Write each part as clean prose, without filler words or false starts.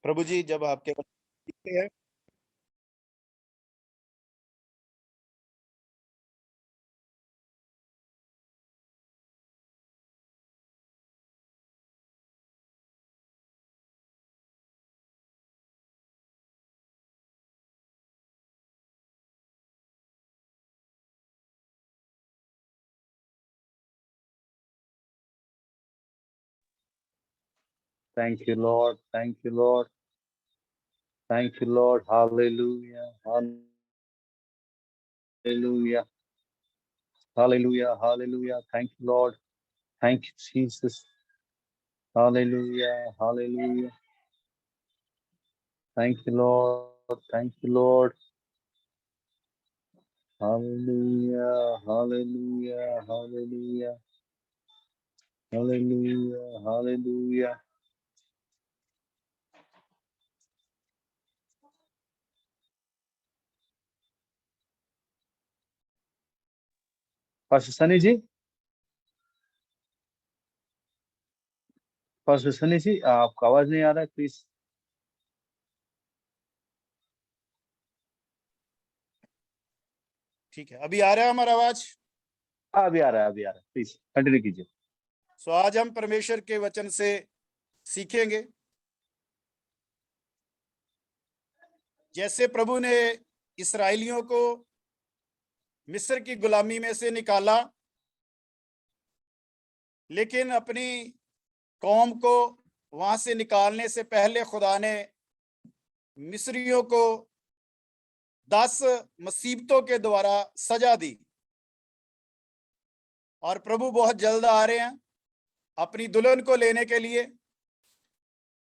प्रभु जी जब आपके लिखते हैं Thank you, Lord. Thank you, Lord. Thank you, Lord. Hallelujah. Hallelujah. Hallelujah. Hallelujah. Thank you, Lord. Thank you, Jesus. Hallelujah. Hallelujah. Thank you, Lord. Thank you, Lord. Hallelujah. Hallelujah. Hallelujah. Hallelujah. Hallelujah. Pastor Sunny ji, Pastor Sunny जी, आपका आवाज नहीं आ रहा है, please. ठीक है, अभी आ रहा है हमारा आवाज? अभी आ रहा है, प्लीज कंटिन्यू कीजिए. सो आज हम परमेश्वर के वचन से सीखेंगे जैसे प्रभु ने इस्राएलियों को मिस्र की गुलामी में से निकाला, लेकिन अपनी कौम को वहां से निकालने से पहले खुदा ने मिस्रियों को 10 मुसीबतों के द्वारा सजा दी। और प्रभु बहुत जल्द आ रहे हैं अपनी दुल्हन को लेने के लिए।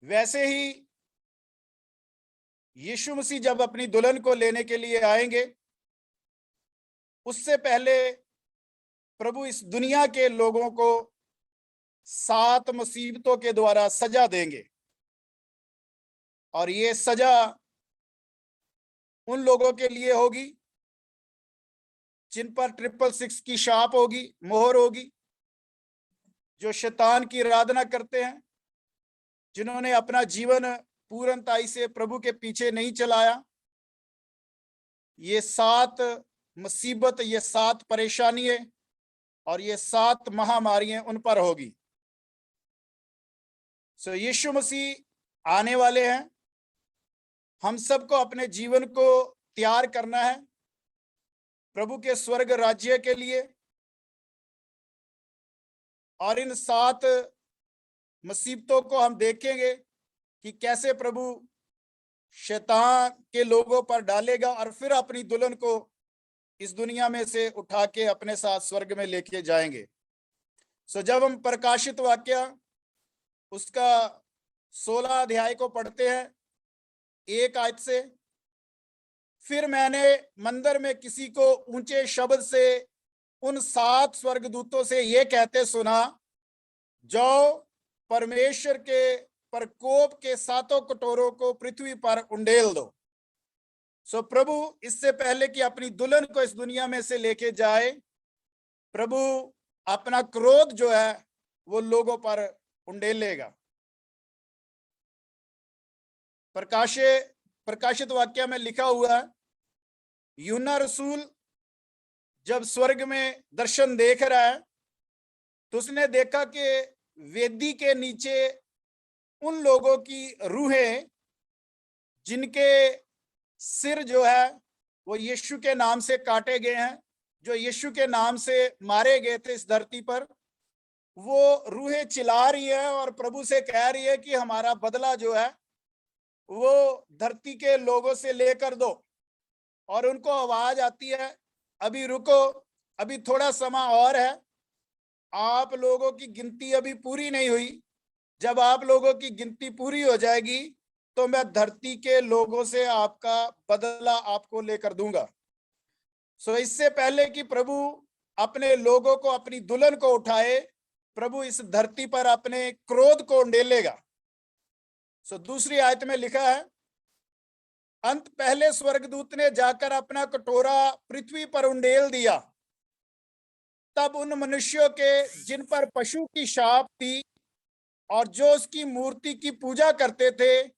वैसे ही यीशु मसीह जब अपनी दुल्हन को लेने के लिए आएंगे, उससे पहले प्रभु इस दुनिया के लोगों को 7 मुसीबतों के द्वारा सजा देंगे। और ये सजा उन लोगों के लिए होगी जिन पर 666 की शाप होगी, मोहर होगी, जो शैतान की आराधना करते हैं, जिन्होंने अपना जीवन पूर्णताई से प्रभु के पीछे नहीं चलाया। ये 7 मुसीबत, ये 7 परेशानियां और ये 7 महामारियां उन पर होगी। सो यीशु मसीह आने वाले हैं। हम सबको अपने जीवन को तैयार करना है प्रभु के स्वर्ग राज्य के लिए। और इन 7 मुसीबतों को हम देखेंगे कि कैसे प्रभु शैतान के लोगों पर डालेगा और फिर अपनी दुल्हन को इस दुनिया में से उठा के अपने साथ स्वर्ग में लेके जाएंगे। सो जब हम प्रकाशित वाक्य उसका 16 अध्याय को पढ़ते हैं 1 आयत से, फिर मैंने मंदिर में किसी को ऊंचे शब्द से उन 7 स्वर्गदूतों से ये कहते सुना, जाओ परमेश्वर के प्रकोप के 7 कटोरों को पृथ्वी पर उंडेल दो। सो प्रभु इससे पहले कि अपनी दुल्हन को इस दुनिया में से लेके जाए, प्रभु अपना क्रोध जो है वो लोगों पर उंडेलेगा। प्रकाशित वाक्य में लिखा हुआ है, यूहन्ना रसूल जब स्वर्ग में दर्शन देख रहा है तो उसने देखा कि वेदी के नीचे उन लोगों की रूहें जिनके सिर जो है वो यीशु के नाम से काटे गए हैं, जो यीशु के नाम से मारे गए थे इस धरती पर, वो रूहें चिल्ला रही है और प्रभु से कह रही है कि हमारा बदला जो है वो धरती के लोगों से लेकर दो। और उनको आवाज आती है, अभी रुको, अभी थोड़ा समय और है, आप लोगों की गिनती अभी पूरी नहीं हुई। जब आप लोगों की गिनती पूरी हो जाएगी तो मैं धरती के लोगों से आपका बदला आपको लेकर दूंगा। सो इससे पहले कि प्रभु अपने लोगों को, अपनी दुल्हन को उठाए, प्रभु इस धरती पर अपने क्रोध को उंडेलेगा। सो दूसरी आयत में लिखा है, अंत पहले स्वर्गदूत ने जाकर अपना कटोरा पृथ्वी पर उंडेल दिया। तब उन मनुष्यों के जिन पर पशु की शाप थी और जो उसकी मूर्ति की पूजा करते थे,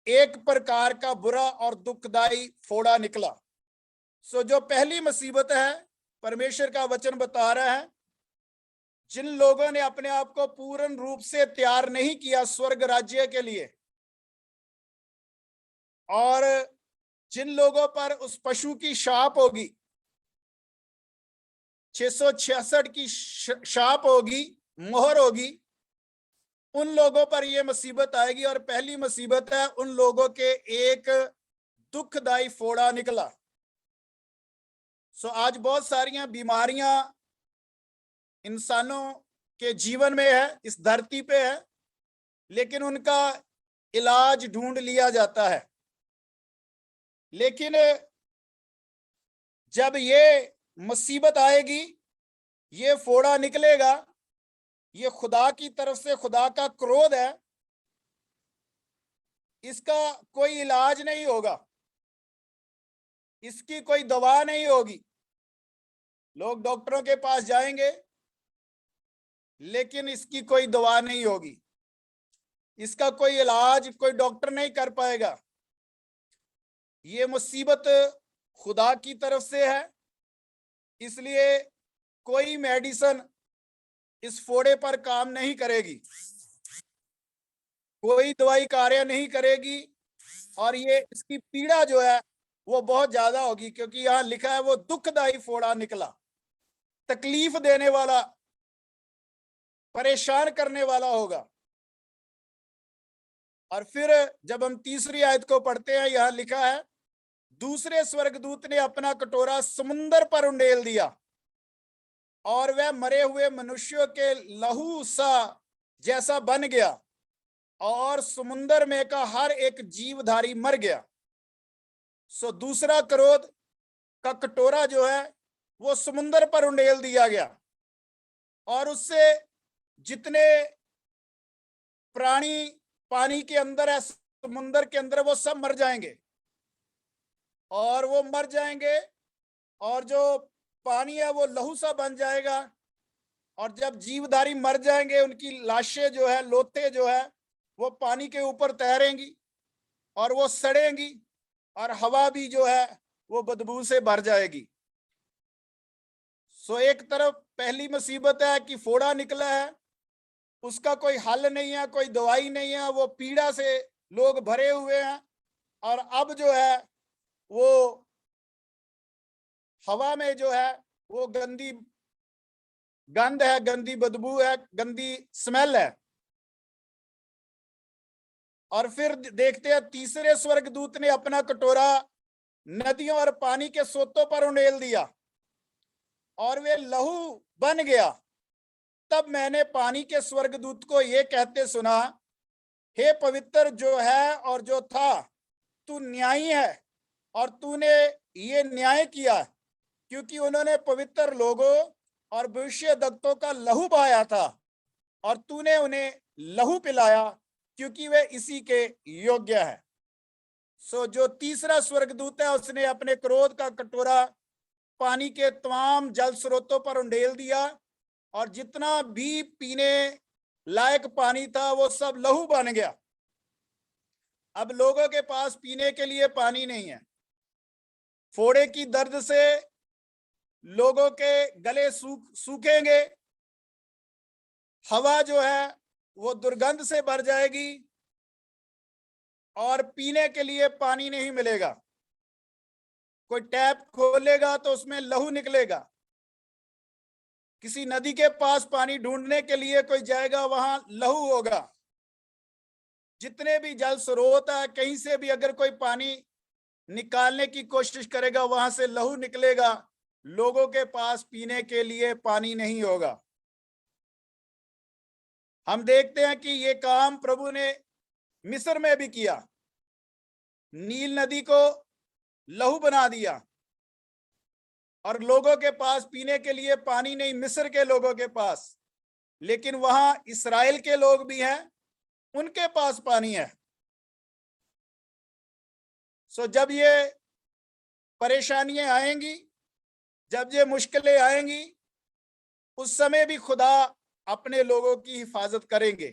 एक प्रकार का बुरा और दुखदाई फोड़ा निकला। सो जो पहली मुसीबत है, परमेश्वर का वचन बता रहा है, जिन लोगों ने अपने आप को पूर्ण रूप से तैयार नहीं किया स्वर्ग राज्य के लिए, और जिन लोगों पर उस पशु की शाप होगी, 666 की शाप होगी, मोहर होगी, उन लोगों पर यह मुसीबत आएगी। और पहली मुसीबत है, उन लोगों के एक दुखदाई फोड़ा निकला। सो आज बहुत सारी बीमारियां इंसानों के जीवन में है, इस धरती पे है, लेकिन उनका इलाज ढूंढ लिया जाता है। लेकिन जब ये मुसीबत आएगी, ये फोड़ा निकलेगा, ये खुदा की तरफ से, खुदा का क्रोध है, इसका कोई इलाज नहीं होगा, इसकी कोई दवा नहीं होगी। लोग डॉक्टरों के पास जाएंगे, लेकिन इसकी कोई दवा नहीं होगी, इसका कोई इलाज कोई डॉक्टर नहीं कर पाएगा। ये मुसीबत खुदा की तरफ से है, इसलिए कोई मेडिसिन इस फोड़े पर काम नहीं करेगी, कोई दवाई कार्य नहीं करेगी, और ये इसकी पीड़ा जो है वो बहुत ज्यादा होगी, क्योंकि यहां लिखा है वो दुखदाई फोड़ा निकला, तकलीफ देने वाला, परेशान करने वाला होगा। और फिर जब हम तीसरी आयत को पढ़ते हैं, यहां लिखा है, दूसरे स्वर्गदूत ने अपना कटोरा समुंदर पर उंडेल दिया, और वह मरे हुए मनुष्यों के लहू सा जैसा बन गया, और समुंदर में का हर एक जीवधारी मर गया। सो दूसरा क्रोध का कटोरा जो है वो समुंदर पर उंडेल दिया गया, और उससे जितने प्राणी पानी के अंदर है, समुंदर के अंदर, वो सब मर जाएंगे, और वो मर जाएंगे, और जो पानी है वो लहू सा बन जाएगा। और जब जीवधारी मर जाएंगे, उनकी लाशें जो है, लोथे जो है, वो पानी के ऊपर तैरेंगी, और वो सड़ेंगी, और हवा भी जो है वो बदबू से भर जाएगी। सो एक तरफ पहली मुसीबत है कि फोड़ा निकला है, उसका कोई हल नहीं है, कोई दवाई नहीं है, वो पीड़ा से लोग भरे हुए हैं, और अब जो है वो हवा में जो है वो गंदी गंध है, गंदी बदबू है, गंदी स्मेल है। और फिर देखते हैं, तीसरे स्वर्गदूत ने अपना कटोरा नदियों और पानी के सोतों पर उंडेल दिया, और वे लहू बन गया। तब मैंने पानी के स्वर्गदूत को यह कहते सुना, हे पवित्र जो है और जो था, तू न्यायी है, और तूने ये न्याय किया, क्योंकि उन्होंने पवित्र लोगों और भविष्यद्वक्ताओं का लहू बहाया था, और तूने उन्हें लहू पिलाया, क्योंकि वे इसी के योग्य है। सो जो तीसरा स्वर्गदूत है, उसने अपने क्रोध का कटोरा पानी के तमाम जल स्रोतों पर उंडेल दिया, और जितना भी पीने लायक पानी था वो सब लहू बन गया। अब लोगों के पास पीने के लिए पानी नहीं है, फोड़े की दर्द से लोगों के गले सूखेंगे, हवा जो है वो दुर्गंध से भर जाएगी, और पीने के लिए पानी नहीं मिलेगा। कोई टैप खोलेगा तो उसमें लहू निकलेगा, किसी नदी के पास पानी ढूंढने के लिए कोई जाएगा, वहां लहू होगा। जितने भी जल स्रोत है, कहीं से भी अगर कोई पानी निकालने की कोशिश करेगा, वहां से लहू निकलेगा, लोगों के पास पीने के लिए पानी नहीं होगा। हम देखते हैं कि ये काम प्रभु ने मिस्र में भी किया, नील नदी को लहू बना दिया, और लोगों के पास पीने के लिए पानी नहीं, मिस्र के लोगों के पास, लेकिन वहां इस्राएल के लोग भी हैं, उनके पास पानी है। सो जब ये परेशानियां आएंगी, जब ये मुश्किलें आएंगी, उस समय भी खुदा अपने लोगों की हिफाजत करेंगे,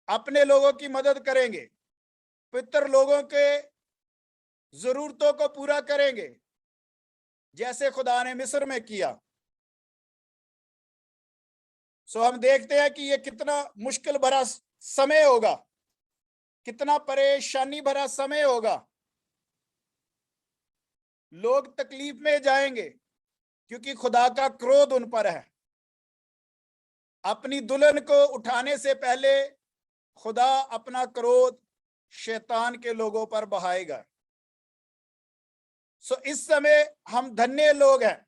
अपने लोगों की मदद करेंगे। पितर लोगों के जरूरतों को पूरा करेंगे, जैसे खुदा ने मिस्र में किया। सो हम देखते हैं कि ये कितना मुश्किल भरा समय होगा, कितना परेशानी भरा समय होगा। लोग तकलीफ में जाएंगे क्योंकि खुदा का क्रोध उन पर है। अपनी दुल्हन को उठाने से पहले खुदा अपना क्रोध शैतान के लोगों पर बहाएगा। सो इस समय हम धन्य लोग हैं,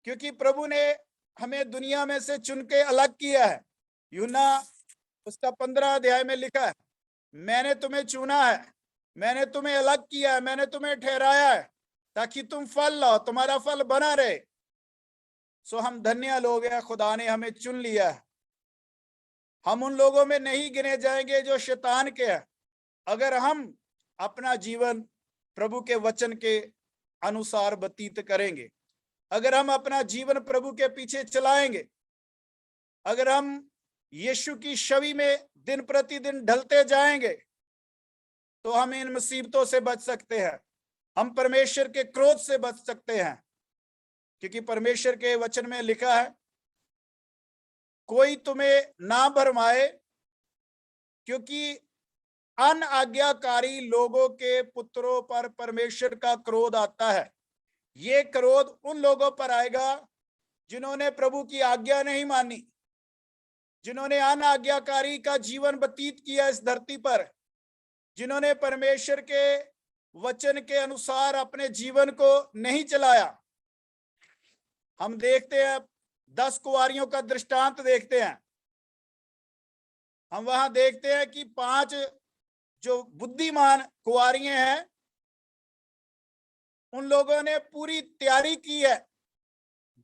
क्योंकि प्रभु ने हमें दुनिया में से चुन के अलग किया है। यूना उसका 15 अध्याय में लिखा है, मैंने तुम्हें चुना है, मैंने तुम्हें अलग किया है, मैंने तुम्हें ठहराया है ताकि तुम फल लाओ, तुम्हारा फल बना रहे। सो हम धन्य लोग हैं, खुदा ने हमें चुन लिया है। हम उन लोगों में नहीं गिने जाएंगे जो शैतान के हैं, अगर हम अपना जीवन प्रभु के वचन के अनुसार व्यतीत करेंगे, अगर हम अपना जीवन प्रभु के पीछे चलाएंगे, अगर हम यीशु की छवि में दिन प्रतिदिन ढलते जाएंगे, तो हम इन मुसीबतों से बच सकते हैं, हम परमेश्वर के क्रोध से बच सकते हैं। क्योंकि परमेश्वर के वचन में लिखा है, कोई तुम्हें ना भरमाए, क्योंकि अनाज्ञाकारी लोगों के पुत्रों पर परमेश्वर का क्रोध आता है। ये क्रोध उन लोगों पर आएगा जिन्होंने प्रभु की आज्ञा नहीं मानी, जिन्होंने अनाज्ञाकारी का जीवन व्यतीत किया इस धरती पर, जिन्होंने परमेश्वर के वचन के अनुसार अपने जीवन को नहीं चलाया। हम देखते हैं 10 कुंवारियों का दृष्टांत देखते हैं। हम वहां देखते हैं कि 5 जो बुद्धिमान कुंवारियां हैं, उन लोगों ने पूरी तैयारी की है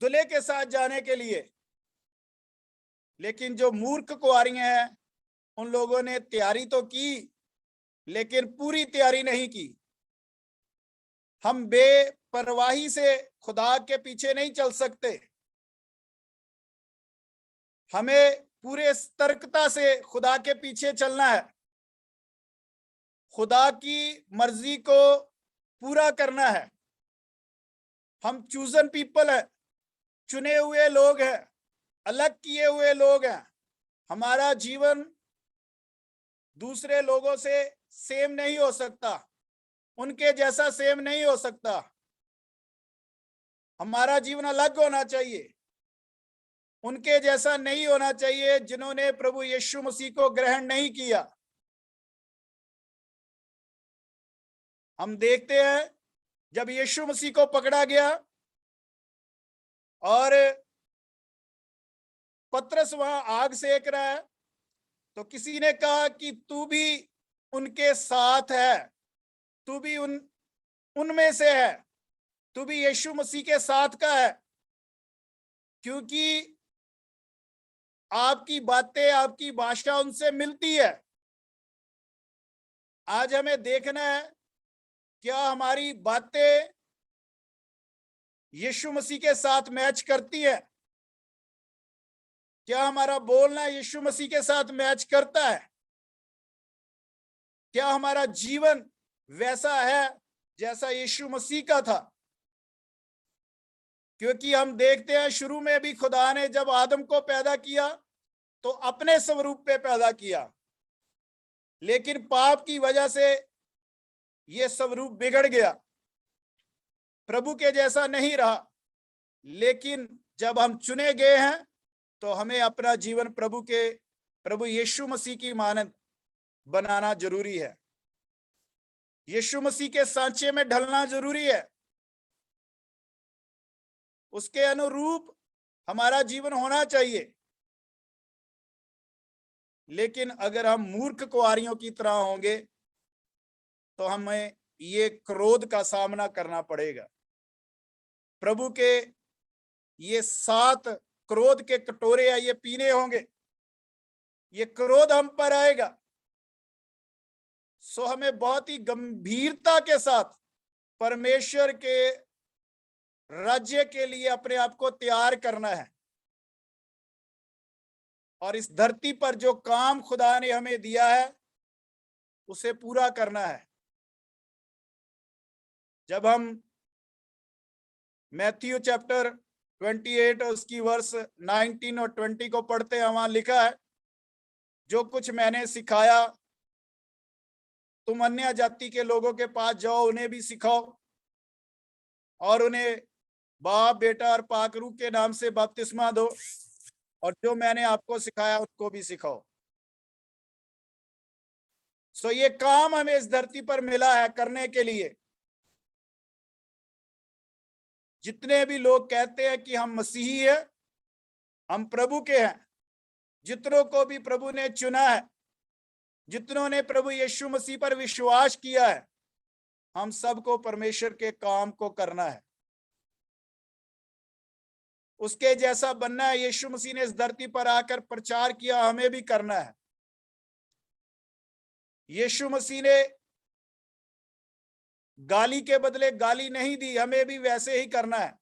दूल्हे के साथ जाने के लिए। लेकिन जो मूर्ख कुंवारियां हैं, उन लोगों ने तैयारी तो की लेकिन पूरी तैयारी नहीं की। हम बेपरवाही से खुदा के पीछे नहीं चल सकते, हमें पूरे सतर्कता से खुदा के पीछे चलना है, खुदा की मर्जी को पूरा करना है। हम चूजन पीपल है, चुने हुए लोग हैं, अलग किए हुए लोग हैं। हमारा जीवन दूसरे लोगों से सेम नहीं हो सकता, उनके जैसा सेम नहीं हो सकता। हमारा जीवन अलग होना चाहिए, उनके जैसा नहीं होना चाहिए जिन्होंने प्रभु यीशु मसीह को ग्रहण नहीं किया। हम देखते हैं जब यीशु मसीह को पकड़ा गया और पतरस वहां आग सेक रहा है, तो किसी ने कहा कि तू भी उनके साथ है, तू भी उनमें से है, तू भी यीशु मसीह के साथ का है, क्योंकि आपकी बातें, आपकी भाषा उनसे मिलती है। आज हमें देखना है, क्या हमारी बातें यीशु मसीह के साथ मैच करती है? क्या हमारा बोलना यीशु मसीह के साथ मैच करता है? क्या हमारा जीवन वैसा है जैसा यीशु मसीह का था? क्योंकि हम देखते हैं शुरू में भी खुदा ने जब आदम को पैदा किया तो अपने स्वरूप पे पैदा किया, लेकिन पाप की वजह से यह स्वरूप बिगड़ गया, प्रभु के जैसा नहीं रहा। लेकिन जब हम चुने गए हैं तो हमें अपना जीवन प्रभु यीशु मसीह की मानद बनाना जरूरी है, यीशु मसीह के सांचे में ढलना जरूरी है, उसके अनुरूप हमारा जीवन होना चाहिए। लेकिन अगर हम मूर्ख कुंवारियों की तरह होंगे तो हमें ये क्रोध का सामना करना पड़ेगा। प्रभु के ये 7 क्रोध के कटोरे ये पीने होंगे, ये क्रोध हम पर आएगा। सो हमें बहुत ही गंभीरता के साथ परमेश्वर के राज्य के लिए अपने आप को तैयार करना है। और इस धरती पर जो काम खुदा ने हमें दिया है, उसे पूरा करना है। जब हम मैथ्यू चैप्टर 28 और उसकी वर्ष 19 और 20 को पढ़ते हैं, वहां लिखा है, जो कुछ मैंने सिखाया तुम अन्य जाति के लोगों के पास जाओ, उन्हें भी सिखाओ और उन्हें बाप, बेटा और पाक रूह के नाम से बपतिस्मा दो, और जो मैंने आपको सिखाया उसको भी सिखाओ। सो ये काम हमें इस धरती पर मिला है करने के लिए। जितने भी लोग कहते हैं कि हम मसीही हैं, हम प्रभु के हैं, जितनों को भी प्रभु ने चुना है, जितनों ने प्रभु यीशु मसीह पर विश्वास किया है, हम सबको परमेश्वर के काम को करना है, उसके जैसा बनना है। यीशु मसीह ने इस धरती पर आकर प्रचार किया, हमें भी करना है। यीशु मसीह ने गाली के बदले गाली नहीं दी, हमें भी वैसे ही करना है।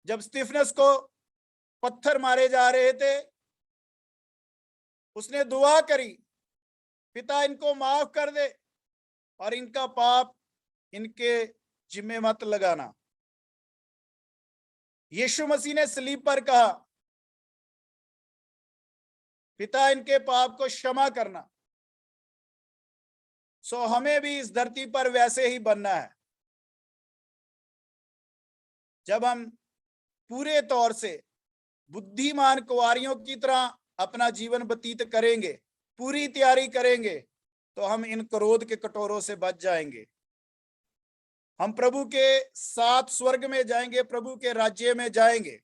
जब स्तिफनस को पत्थर मारे जा रहे थे, उसने दुआ करी, पिता इनको माफ कर दे और इनका पाप इनके जिम्मे मत लगाना। यीशु मसीह ने सलीब पर कहा, पिता इनके पाप को क्षमा करना। सो हमें भी इस धरती पर वैसे ही बनना है। जब हम पूरे तौर से बुद्धिमान कुंवारियों की तरह अपना जीवन व्यतीत करेंगे, पूरी तैयारी करेंगे, तो हम इन क्रोध के कटोरों से बच जाएंगे। हम प्रभु के साथ स्वर्ग में जाएंगे, प्रभु के राज्य में जाएंगे।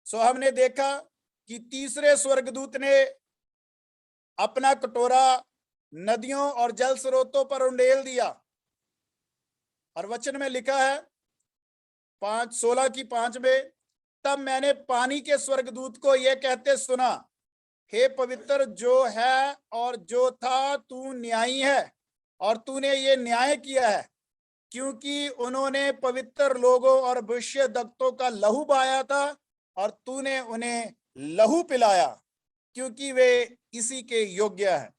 सो हमने देखा कि तीसरे स्वर्गदूत ने अपना कटोरा नदियों और जल स्रोतों पर उंडेल दिया, और वचन में लिखा है 5:16 में, तब मैंने पानी के स्वर्गदूत को यह कहते सुना, हे पवित्र जो है और जो था, तू न्यायी है और तूने ये न्याय किया है, क्योंकि उन्होंने पवित्र लोगों और भविष्यद्वक्ताओं का लहू बहाया था और तूने उन्हें लहू पिलाया, क्योंकि वे इसी के योग्य हैं।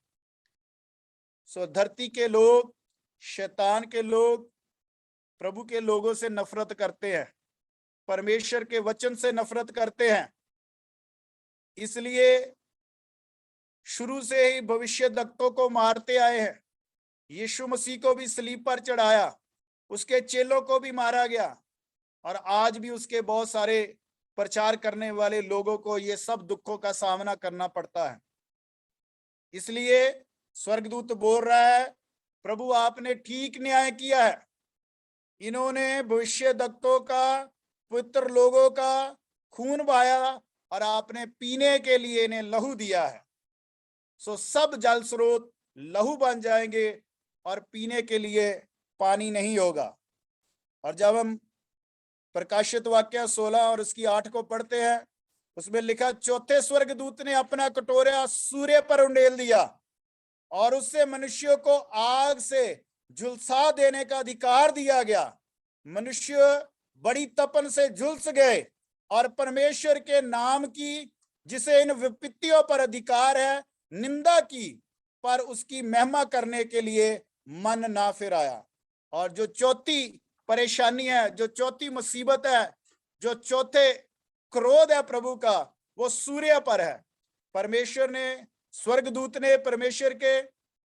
सो धरती के लोग, शैतान के लोग प्रभु के लोगों से नफरत करते हैं, परमेश्वर के वचन से नफरत करते हैं। इसलिए शुरू से ही भविष्यद्वक्ताओं को मारते आए हैं। यीशु मसीह को भी सलीब पर चढ़ाया, उसके चेलों को भी मारा गया, और आज भी उसके बहुत सारे प्रचार करने वाले लोगों को ये सब दुखों का सामना करना पड़ता है। इसलिए स्वर्गदूत बोल रहा है, प्रभु आपने ठीक न्याय किया है, इन्होंने भविष्यद्वक्ताओं का, पवित्र लोगों का खून बहाया और आपने पीने के लिए इन्हें लहू दिया है। सो सब जल स्रोत लहू बन जाएंगे और पीने के लिए पानी नहीं होगा। और जब हम प्रकाशित वाक्य 16 और उसकी 8 को पढ़ते हैं, उसमें लिखा, चौथे स्वर्गदूत ने अपना कटोरा सूर्य पर उंडेल दिया और उससे मनुष्यों को आग से झुलसा देने का अधिकार दिया गया। मनुष्य बड़ी तपन से झुलस गए और परमेश्वर के नाम की, जिसे इन विपत्तियों पर अधिकार है, निंदा की, पर उसकी महिमा करने के लिए मन ना फिराया। और जो चौथी परेशानी है, जो चौथी मुसीबत है, जो चौथे क्रोध है प्रभु का, वो सूर्य पर है। परमेश्वर ने, स्वर्गदूत ने परमेश्वर के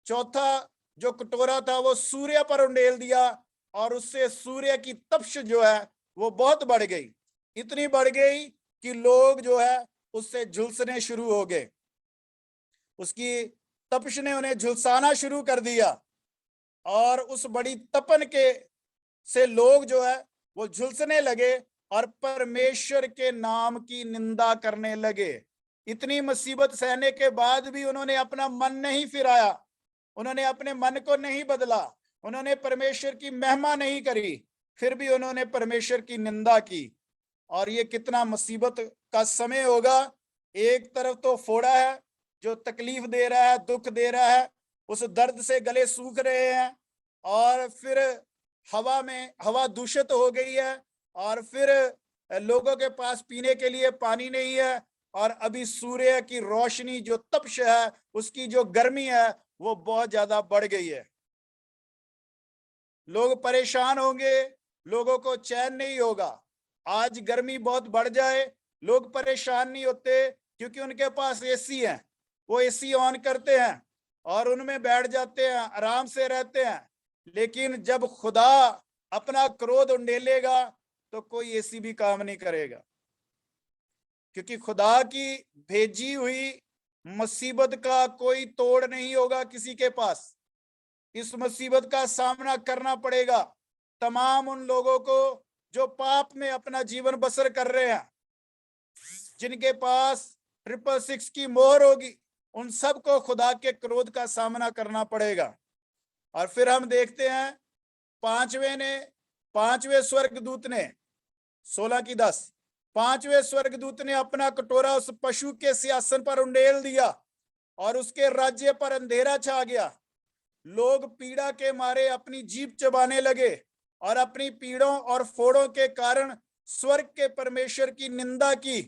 चौथा जो कटोरा था वो सूर्य पर उंडेल दिया, और उससे सूर्य की तपश जो है वो बहुत बढ़ गई, इतनी बढ़ गई कि लोग जो है उससे झुलसने शुरू हो गए। उसकी तपश ने उन्हें झुलसाना शुरू कर दिया, और उस बड़ी तपन के से लोग जो है वो झुलसने लगे और परमेश्वर के नाम की निंदा करने लगे। इतनी मुसीबत सहने के बाद भी उन्होंने अपना मन नहीं फिराया, उन्होंने अपने मन को नहीं बदला, उन्होंने परमेश्वर की महिमा नहीं करी, फिर भी उन्होंने परमेश्वर की निंदा की। और ये कितना मुसीबत का समय होगा। एक तरफ तो फोड़ा है जो तकलीफ दे रहा है, दुख दे रहा है, उस दर्द से गले सूख रहे हैं, और फिर हवा दूषित हो गई है, और फिर लोगों के पास पीने के लिए पानी नहीं है, और अभी सूर्य की रोशनी जो तपश है, उसकी जो गर्मी है, वो बहुत ज्यादा बढ़ गई है। लोग परेशान होंगे, लोगों को चैन नहीं होगा। आज गर्मी बहुत बढ़ जाए, लोग परेशान नहीं होते, क्योंकि उनके पास एसी है। वो एसी ऑन करते हैं और उनमें बैठ जाते हैं, आराम से रहते हैं। लेकिन जब खुदा अपना क्रोध उंडेलेगा तो कोई एसी भी काम नहीं करेगा, क्योंकि खुदा की भेजी हुई मुसीबत का कोई तोड़ नहीं होगा किसी के पास। इस मुसीबत का सामना करना पड़ेगा तमाम उन लोगों को जो पाप में अपना जीवन बसर कर रहे हैं, जिनके पास 666 की मोहर होगी। उन सबको खुदा के क्रोध का सामना करना पड़ेगा। और फिर हम देखते हैं पांचवें स्वर्गदूत ने 16:10, पांचवें स्वर्गदूत ने अपना कटोरा उस पशु के सिंहासन पर उंडेल दिया और उसके राज्य पर अंधेरा छा गया। लोग पीड़ा के मारे अपनी जीभ चबाने लगे और अपनी पीड़ों और फोड़ों के कारण स्वर्ग के परमेश्वर की निंदा की,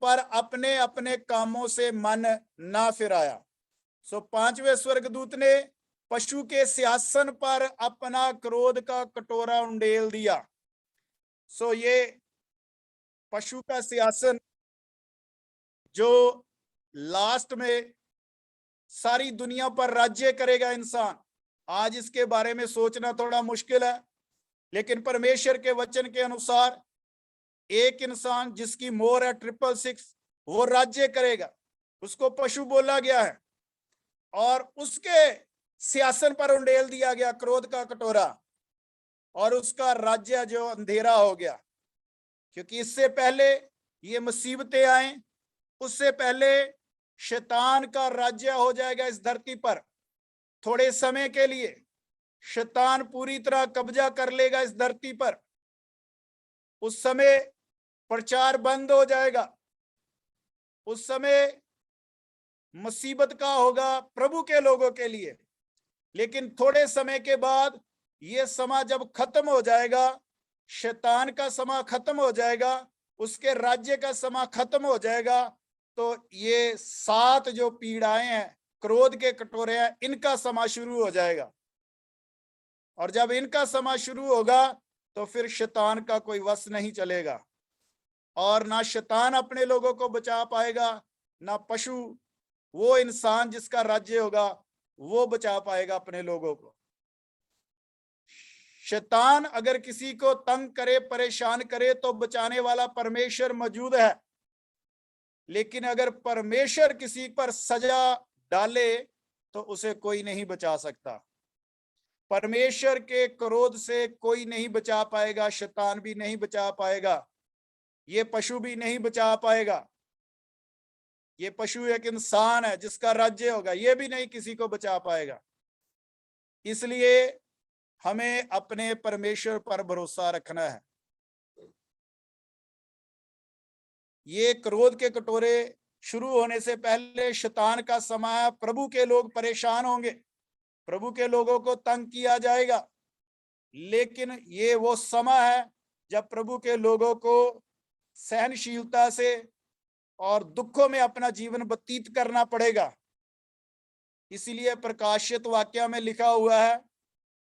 पर अपने अपने कामों से मन ना फिराया। सो पांचवें स्वर्गदूत ने पशु के सिंहासन पर अपना क्रोध का कटोरा उंडेल दिया। सो ये पशु का सिंहासन जो लास्ट में सारी दुनिया पर राज्य करेगा इंसान, आज इसके बारे में सोचना थोड़ा मुश्किल है। लेकिन परमेश्वर के वचन के अनुसार एक इंसान जिसकी मोहर है 666, वो राज्य करेगा। उसको पशु बोला गया है और उसके सिंहासन पर उंडेल दिया गया क्रोध का कटोरा, और उसका राज्य जो अंधेरा हो गया। क्योंकि इससे पहले ये मुसीबतें आए, उससे पहले शैतान का राज्य हो जाएगा इस धरती पर। थोड़े समय के लिए शैतान पूरी तरह कब्जा कर लेगा इस धरती पर। उस समय प्रचार बंद हो जाएगा। उस समय मुसीबत का होगा प्रभु के लोगों के लिए। लेकिन थोड़े समय के बाद ये समा जब खत्म हो जाएगा, शैतान का समा खत्म हो जाएगा, उसके राज्य का समा खत्म हो जाएगा, तो ये 7 जो पीड़ाएं हैं, क्रोध के कटोरे हैं, इनका समा शुरू हो जाएगा। और जब इनका समा शुरू होगा तो फिर शैतान का कोई वश नहीं चलेगा, और ना शैतान अपने लोगों को बचा पाएगा, ना पशु, वो इंसान जिसका राज्य होगा, वो बचा पाएगा अपने लोगों को। शैतान अगर किसी को तंग करे, परेशान करे, तो बचाने वाला परमेश्वर मौजूद है। लेकिन अगर परमेश्वर किसी पर सजा डाले तो उसे कोई नहीं बचा सकता। परमेश्वर के क्रोध से कोई नहीं बचा पाएगा, शैतान भी नहीं बचा पाएगा, ये पशु भी नहीं बचा पाएगा। ये पशु एक इंसान है जिसका राज्य होगा, ये भी नहीं किसी को बचा पाएगा। इसलिए हमें अपने परमेश्वर पर भरोसा रखना है। ये क्रोध के कटोरे शुरू होने से पहले शैतान का समय, प्रभु के लोग परेशान होंगे, प्रभु के लोगों को तंग किया जाएगा। लेकिन ये वो समय है जब प्रभु के लोगों को सहनशीलता से और दुखों में अपना जीवन व्यतीत करना पड़ेगा। इसीलिए प्रकाशित वाक्य में लिखा हुआ है,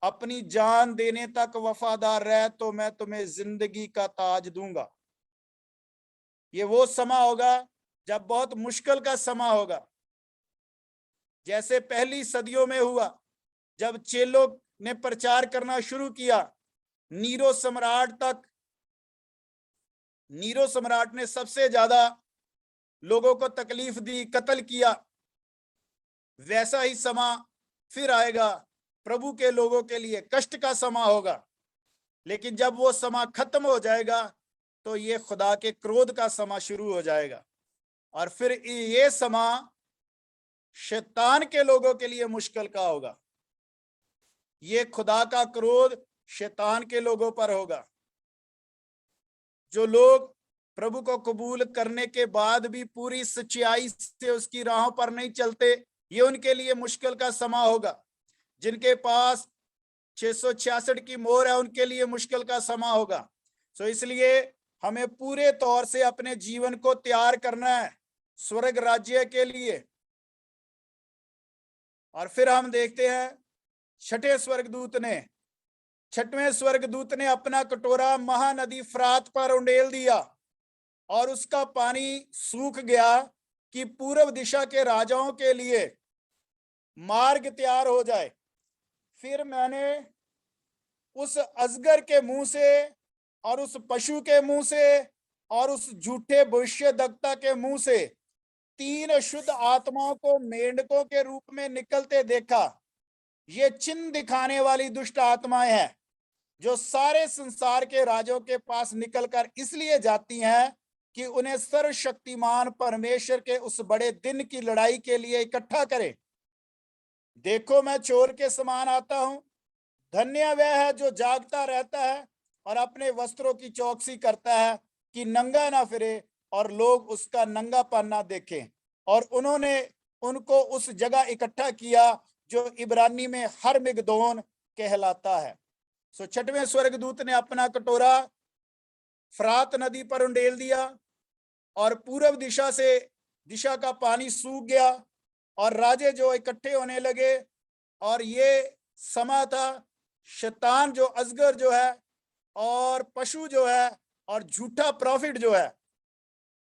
अपनी जान देने तक वफादार रह तो मैं तुम्हें जिंदगी का ताज दूंगा। ये वो समय होगा जब बहुत मुश्किल का समय होगा, जैसे पहली सदियों में हुआ जब चेलों ने प्रचार करना शुरू किया। नीरो सम्राट ने सबसे ज्यादा लोगों को तकलीफ दी, कत्ल किया। वैसा ही समय फिर आएगा, प्रभु के लोगों के लिए कष्ट का समय होगा। लेकिन जब वो समय खत्म हो जाएगा तो ये खुदा के क्रोध का समय शुरू हो जाएगा, और फिर ये समय शैतान के लोगों के लिए मुश्किल का होगा। ये खुदा का क्रोध शैतान के लोगों पर होगा। जो लोग प्रभु को कबूल करने के बाद भी पूरी सच्चाई से उसकी राहों पर नहीं चलते, ये उनके लिए मुश्किल का समय होगा। जिनके पास 666 की मोहर है, उनके लिए मुश्किल का समय होगा। सो इसलिए हमें पूरे तौर से अपने जीवन को तैयार करना है, स्वर्ग राज्य के लिए। और फिर हम देखते हैं छठवें स्वर्गदूत ने अपना कटोरा महानदी फरात पर उंडेल दिया और उसका पानी सूख गया कि पूर्व दिशा के राजाओं के लिए मार्ग तैयार हो जाए। फिर मैंने उस अजगर के मुंह से और उस पशु के मुंह से और उस झूठे भविष्यद्वक्ता के मुंह से 3 अशुद्ध आत्माओं को मेंढकों के रूप में निकलते देखा। ये चिन्ह दिखाने वाली दुष्ट आत्माएं हैं जो सारे संसार के राजों के पास निकलकर इसलिए जाती हैं कि उन्हें सर्वशक्तिमान परमेश्वर के उस बड़े दिन की लड़ाई के लिए इकट्ठा करें। देखो, मैं चोर के समान आता हूं। धन्य वह है जो जागता रहता है और अपने वस्त्रों की चौकसी करता है कि नंगा ना फिरे और लोग उसका नंगापन ना देखें। और उन्होंने उनको उस जगह इकट्ठा किया जो इब्रानी में हरमिगदोन कहलाता है। सो छठवें स्वर्गदूत ने अपना कटोरा फरात नदी पर उंडेल दिया और पूर्व दिशा का पानी सूख गया और राजे जो इकट्ठे होने लगे। और ये समा था शैतान जो अजगर जो है और पशु जो है और झूठा प्रॉफिट जो है,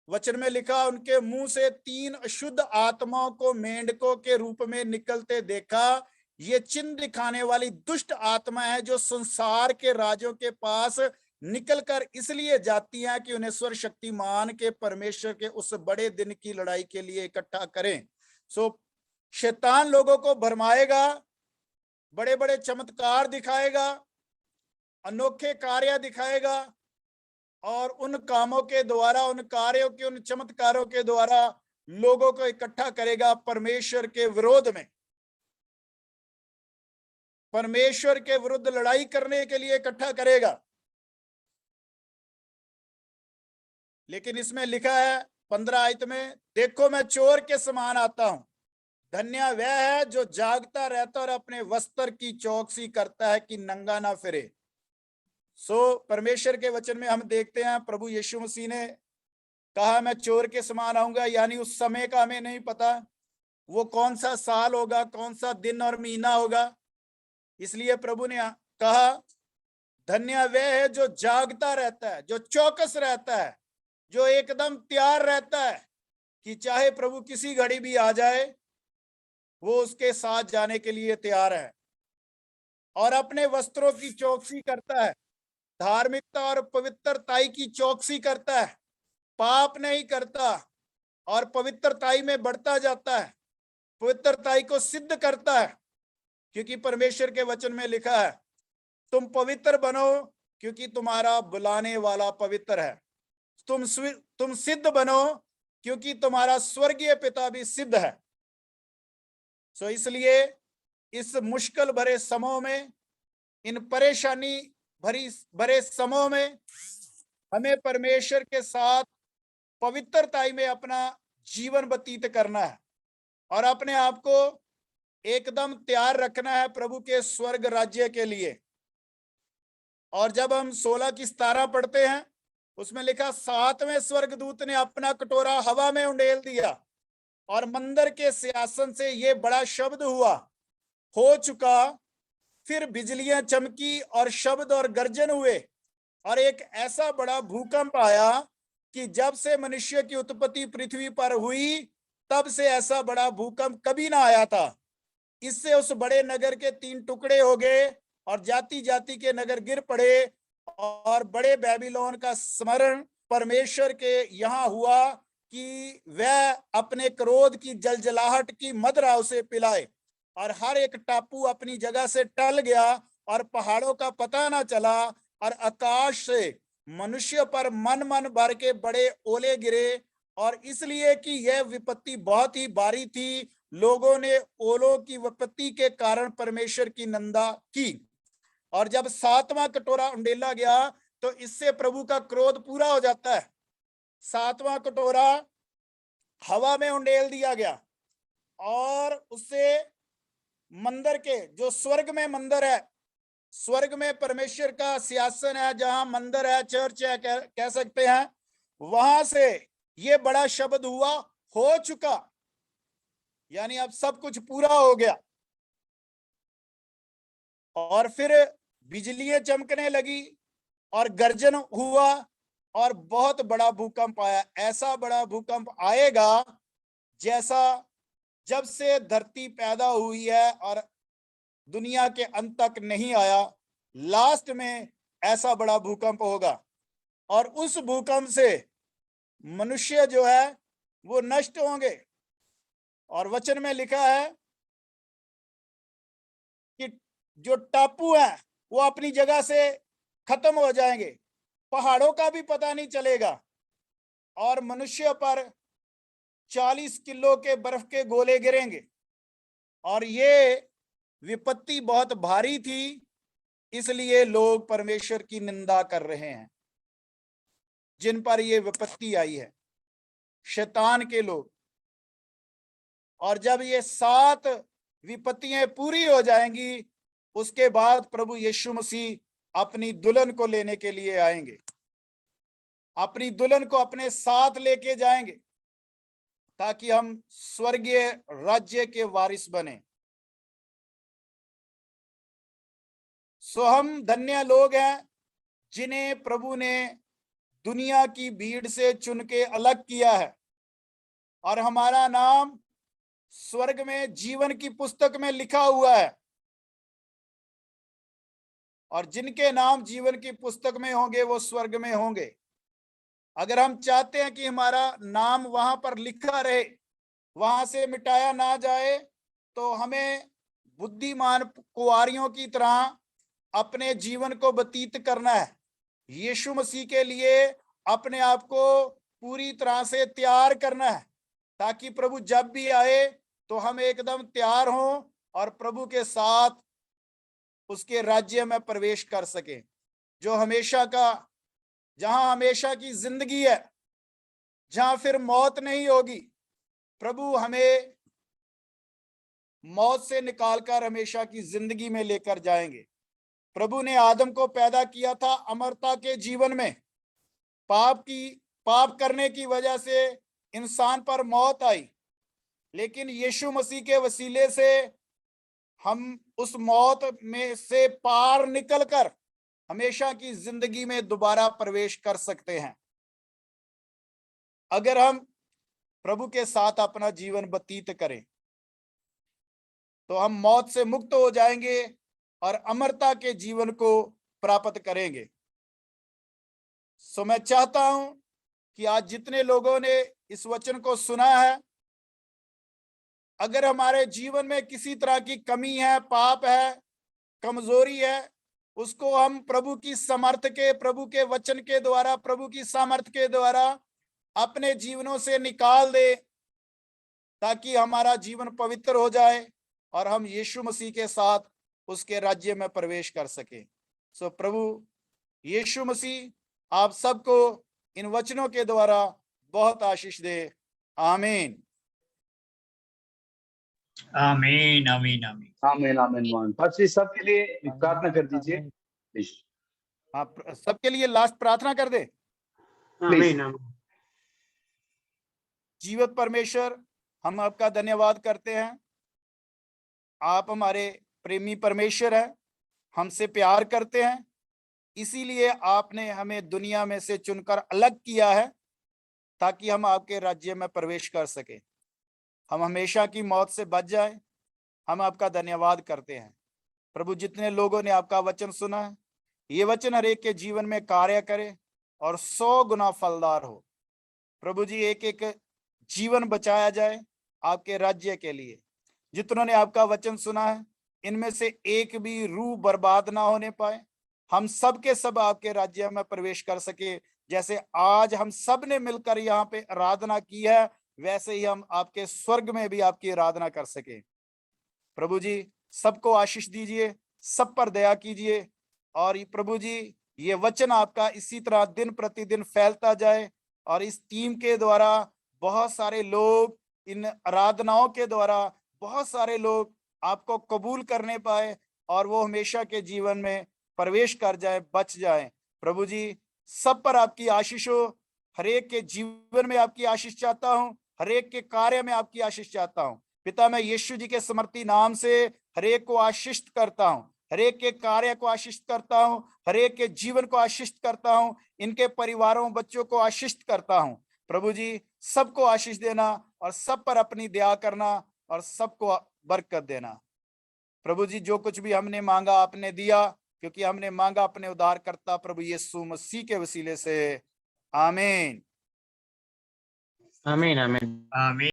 वचन में लिखा उनके मुंह से 3 अशुद्ध आत्माओं को मेंढकों के रूप में निकलते देखा। ये चिन्ह दिखाने वाली दुष्ट आत्मा है जो संसार के राजों के पास निकलकर इसलिए जाती हैं कि उन्हें सर्वशक्तिमान के परमेश्वर के उस बड़े दिन की लड़ाई के लिए इकट्ठा करें। सो शैतान लोगों को भरमाएगा, बड़े बड़े चमत्कार दिखाएगा, अनोखे कार्य दिखाएगा और उन कामों के द्वारा, उन कार्यों के, उन चमत्कारों के द्वारा लोगों को इकट्ठा करेगा परमेश्वर के विरोध में, परमेश्वर के विरुद्ध लड़ाई करने के लिए इकट्ठा करेगा। लेकिन इसमें लिखा है 15 आयत में, देखो मैं चोर के समान आता हूं। धन्य वह है जो जागता रहता और अपने वस्त्र की चौकसी करता है कि नंगा ना फिरे। सो परमेश्वर के वचन में हम देखते हैं प्रभु यीशु मसीह ने कहा मैं चोर के समान आऊंगा, यानी उस समय का हमें नहीं पता, वो कौन सा साल होगा, कौन सा दिन और महीना होगा। इसलिए प्रभु ने कहा धन्य वह है जो जागता रहता है, जो चौकस रहता है, जो एकदम तैयार रहता है कि चाहे प्रभु किसी घड़ी भी आ जाए वो उसके साथ जाने के लिए तैयार है। और अपने वस्त्रों की चौकसी करता है, धार्मिकता और पवित्रताई की चौकसी करता है, पाप नहीं करता और पवित्रताई में बढ़ता जाता है, पवित्रताई को सिद्ध करता है। क्योंकि परमेश्वर के वचन में लिखा है तुम पवित्र बनो क्योंकि तुम्हारा बुलाने वाला पवित्र है। तुम सिद्ध बनो क्योंकि तुम्हारा स्वर्गीय पिता भी सिद्ध है। सो इसलिए इस मुश्किल भरे समयों में, इन परेशानी भरे समयों में हमें परमेश्वर के साथ पवित्रताई में अपना जीवन व्यतीत करना है और अपने आप को एकदम तैयार रखना है प्रभु के स्वर्ग राज्य के लिए। और जब हम 16 की 17 पढ़ते हैं उसमें लिखा 7वें स्वर्गदूत ने अपना कटोरा हवा में उंडेल दिया और मंदिर के सिंहासन से ये बड़ा शब्द हुआ, हो चुका। फिर बिजलियां चमकी और शब्द और गर्जन हुए और एक ऐसा बड़ा भूकंप आया कि जब से मनुष्य की उत्पत्ति पृथ्वी पर हुई तब से ऐसा बड़ा भूकंप कभी ना आया था। इससे उस बड़े नगर के 3 टुकड़े हो गए और जाति जाति के नगर गिर पड़े और बड़े बेबीलोन का स्मरण परमेश्वर के यहाँ हुआ कि वह अपने क्रोध की जलजलाहट की मदिरा उसे पिलाए। और हर एक टापू अपनी जगह से टल गया और पहाड़ों का पता ना चला और आकाश से मनुष्य पर मन भर के बड़े ओले गिरे। और इसलिए कि यह विपत्ति बहुत ही भारी थी, लोगों ने ओलों की विपत्ति के कारण परमेश्वर की निंदा की। और जब 7वां कटोरा उंडेला गया तो इससे प्रभु का क्रोध पूरा हो जाता है। 7वां कटोरा हवा में उंडेल दिया गया और उससे मंदिर के, जो स्वर्ग में मंदिर है, स्वर्ग में परमेश्वर का सिंहासन है, जहां मंदिर है, चर्च है कह सकते हैं, वहां से ये बड़ा शब्द हुआ, हो चुका, यानी अब सब कुछ पूरा हो गया। और फिर बिजलियां चमकने लगी और गर्जन हुआ और बहुत बड़ा भूकंप आया। ऐसा बड़ा भूकंप आएगा जैसा जब से धरती पैदा हुई है और दुनिया के अंत तक नहीं आया। लास्ट में ऐसा बड़ा भूकंप होगा और उस भूकंप से मनुष्य जो है वो नष्ट होंगे। और वचन में लिखा है कि जो टापू है वो अपनी जगह से खत्म हो जाएंगे, पहाड़ों का भी पता नहीं चलेगा, और मनुष्य पर 40 किलो के बर्फ के गोले गिरेंगे। और ये विपत्ति बहुत भारी थी, इसलिए लोग परमेश्वर की निंदा कर रहे हैं। जिन पर ये विपत्ति आई है शैतान के लोग। और जब ये 7 विपत्तियां पूरी हो जाएंगी, उसके बाद प्रभु यीशु मसीह अपनी दुल्हन को लेने के लिए आएंगे, अपनी दुल्हन को अपने साथ लेके जाएंगे ताकि हम स्वर्गीय राज्य के वारिस बने। सो हम धन्य लोग हैं जिन्हें प्रभु ने दुनिया की भीड़ से चुन के अलग किया है और हमारा नाम स्वर्ग में जीवन की पुस्तक में लिखा हुआ है। और जिनके नाम जीवन की पुस्तक में होंगे वो स्वर्ग में होंगे। अगर हम चाहते हैं कि हमारा नाम वहां पर लिखा रहे, वहां से मिटाया ना जाए, तो हमें बुद्धिमान कुंवारियों की तरह अपने जीवन को व्यतीत करना है। यीशु मसीह के लिए अपने आप को पूरी तरह से तैयार करना है ताकि प्रभु जब भी आए तो हम एकदम तैयार हों और प्रभु के साथ उसके राज्य में प्रवेश कर सके, जो हमेशा का, जहां हमेशा की जिंदगी है, जहां फिर मौत नहीं होगी। प्रभु हमें मौत से निकालकर हमेशा की जिंदगी में लेकर जाएंगे। प्रभु ने आदम को पैदा किया था अमरता के जीवन में। पाप करने की वजह से इंसान पर मौत आई, लेकिन यीशु मसीह के वसीले से हम उस मौत में से पार निकलकर हमेशा की जिंदगी में दोबारा प्रवेश कर सकते हैं अगर हम प्रभु के साथ अपना जीवन व्यतीत करें। तो हम मौत से मुक्त हो जाएंगे और अमरता के जीवन को प्राप्त करेंगे। सो मैं चाहता हूं कि आज जितने लोगों ने इस वचन को सुना है, अगर हमारे जीवन में किसी तरह की कमी है, पाप है, कमजोरी है, उसको हम प्रभु की समर्थ के, प्रभु के वचन के द्वारा, प्रभु की सामर्थ के द्वारा अपने जीवनों से निकाल दे ताकि हमारा जीवन पवित्र हो जाए और हम यीशु मसीह के साथ उसके राज्य में प्रवेश कर सके। सो प्रभु यीशु मसीह आप सबको इन वचनों के द्वारा बहुत आशीष दे। आमीन आमीन आमीन आमीन आमीन आमीन मान। पास्टर सबके लिए प्रार्थना कर दीजिए प्लीज। आप सबके लिए लास्ट प्रार्थना कर दे। आमीन आमीन। जीवत परमेश्वर, हम आपका धन्यवाद करते हैं। आप हमारे प्रेमी परमेश्वर हैं, हमसे प्यार करते हैं, इसीलिए आपने हमें दुनिया में से चुनकर अलग किया है ताकि हम आपके राज्य में प्रवेश कर सके, हम हमेशा की मौत से बच जाए। हम आपका धन्यवाद करते हैं प्रभु। जितने लोगों ने आपका वचन सुना है, ये वचन हर एक के जीवन में कार्य करे और 100 गुना फलदार हो। प्रभु जी, एक एक जीवन बचाया जाए आपके राज्य के लिए। जितनों ने आपका वचन सुना है, इनमें से एक भी रूह बर्बाद ना होने पाए। हम सब के सब आपके राज्य में प्रवेश कर सके। जैसे आज हम सब ने मिलकर यहाँ पे आराधना की है, वैसे ही हम आपके स्वर्ग में भी आपकी आराधना कर सके। प्रभु जी, सबको आशीष दीजिए, सब पर दया कीजिए। और प्रभु जी, ये वचन आपका इसी तरह दिन प्रतिदिन फैलता जाए और इस टीम के द्वारा बहुत सारे लोग, इन आराधनाओं के द्वारा बहुत सारे लोग आपको कबूल करने पाए और वो हमेशा के जीवन में प्रवेश कर जाए, बच जाए। प्रभु जी, सब पर आपकी आशीष हो। हर एक के जीवन में आपकी आशीष चाहता हूं हर एक के कार्य में आपकी आशीष चाहता हूँ पिता। मैं यीशु जी के समर्थी नाम से हर एक को आशीष करता हूँ, हर एक के कार्य को आशीष करता हूँ, हर एक के जीवन को आशीष करता हूँ, इनके परिवारों बच्चों को आशीष करता हूँ। प्रभु जी सबको आशीष देना और सब पर अपनी दया करना और सबको बरकत देना। प्रभु जी जो कुछ भी हमने मांगा आपने दिया, क्योंकि हमने मांगा अपने उद्धारकर्ता प्रभु यीशु मसीह के वसीले से। आमीन। आमीन आमीन आमीन।